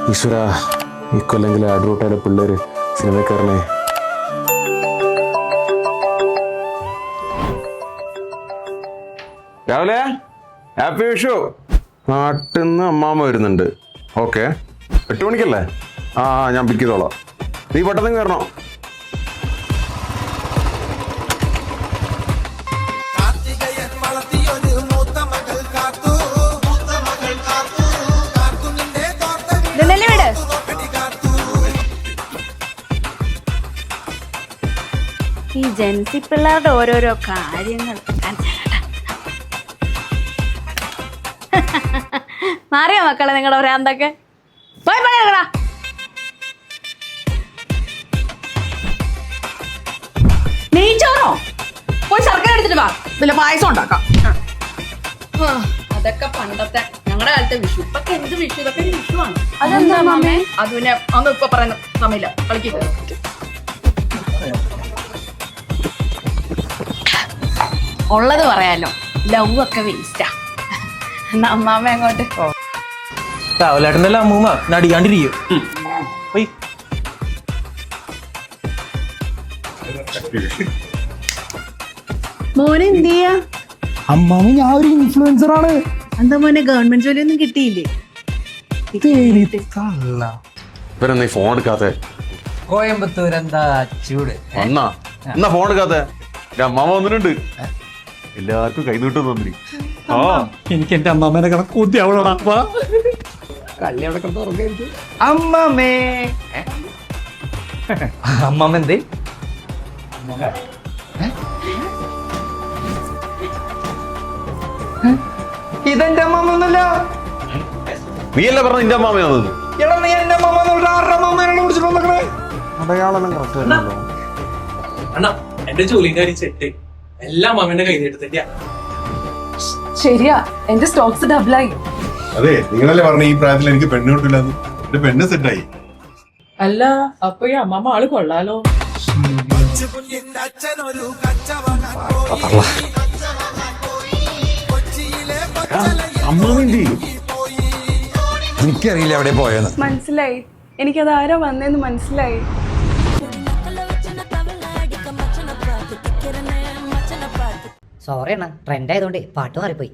ഈശ്വര ഈ കൊല്ലെങ്കിലും അഡ്രോട്ടായ പിള്ളേര് സിനിമക്കാരനെ. രാവിലെ ഹാപ്പി വിഷു. നാട്ടിൽ നിന്ന് അമ്മാമ്മ വരുന്നുണ്ട്. ഓക്കെ, 8 മണിക്കല്ലേ? ആ ഞാൻ പിക്ക് ചെയ്തോളാം. നീ പെട്ടെന്ന് കയറണോ? ഈ ജൻസി പിള്ളേരുടെ ഓരോരോ കാര്യങ്ങൾ മാറിയോ മക്കളെ നിങ്ങളുടെ ഒരാന്തൊക്കെ പോയി പണിയെടുക്കടാ. നെയ്ച്ചോറോ? പോയി ശർക്കര എടുത്തിട്ട് വാ, വല്ല പായസം ഉണ്ടാക്കാം. അതൊക്കെ പണ്ടത്തെ ഞങ്ങളുടെ കാലത്തെ വിഷു. ഇപ്പൊക്കെ എന്ത് വിഷു? ഇതൊക്കെ വിഷുവാണ്. അതെന്താ മാമേ? അത് പിന്നെ ഒന്നും ഇപ്പൊ പറയുന്ന സമയമില്ല, കളിക്കുക. ഉള്ളത് പറയാലോ, ലവ് ഒക്കെ വേസ്റ്റാ. എന്നാ അമ്മാമ്മ അങ്ങോട്ട് രാവിലേട്ടൻ്റെ അമ്മൂമ്മ നടിയാണ്ടിരിക്കും. മോനെ എന്ത് ചെയ്യാ? അമ്മാമ്മ ഞാൻ ഒരു ഇൻഫ്ലുവൻസർ ആണ്. എന്താ മോനെ ഗവൺമെന്റ് ജോലിയൊന്നും കിട്ടിയില്ലേ? ഇവരെന്നാ ഈ ഫോൺ എടുക്കാത്തെ? കോയമ്പത്തൂർ എന്താ ചൂട്? എന്നാ ഫോൺ എടുക്കാത്തെ? അമ്മാമ വന്നിട്ടുണ്ട്. എല്ലാവർക്കും കൈ നീട്ടു തന്നി. ആ എനിക്ക് എന്റെ അമ്മാമ്മേനെ കണക്ക് കൂട്ടിയാവണോടാ. അമ്മമ്മേ അമ്മമ്മ എന്തേ? ഇതെന്റെ അമ്മമ്മൊന്നുമല്ല. നീയല്ലേ പറഞ്ഞ നിന്റെ അമ്മാമയാണെന്ന്? എടാ നീ എന്റെ അമ്മമ്മ വിളിച്ചിട്ടുണ്ടേ. അടയാളം അണ്ണാ എന്റെ ജോലിക്കാരി ചെട്ട് എല്ലാം അമ്മേന്റെ കൈ നീട്ട് തന്നെയാ. ശരിയാ, എന്റെ സ്റ്റോക്സ് ഡബിളായി. അതെ, നിങ്ങളല്ലേ പറഞ്ഞ ഈ പ്രായത്തിൽ എനിക്ക് പെണ്ണ് കിട്ടില്ലാന്ന്. എന്റെ പെണ്ണ് സെറ്റായി. അല്ല, അപ്പൊ ഈ അമ്മമ്മ ആള് കൊള്ളാലോ. എനിക്കറിയില്ല എവിടെ പോയെന്ന്. മനസ്സിലായി, എനിക്കത് ആരാ വന്നേന്ന് മനസ്സിലായി. സോറി അണ്ണ, ട്രെൻഡ് ആയതുകൊണ്ട് പാട്ട് മാറിപ്പോയി.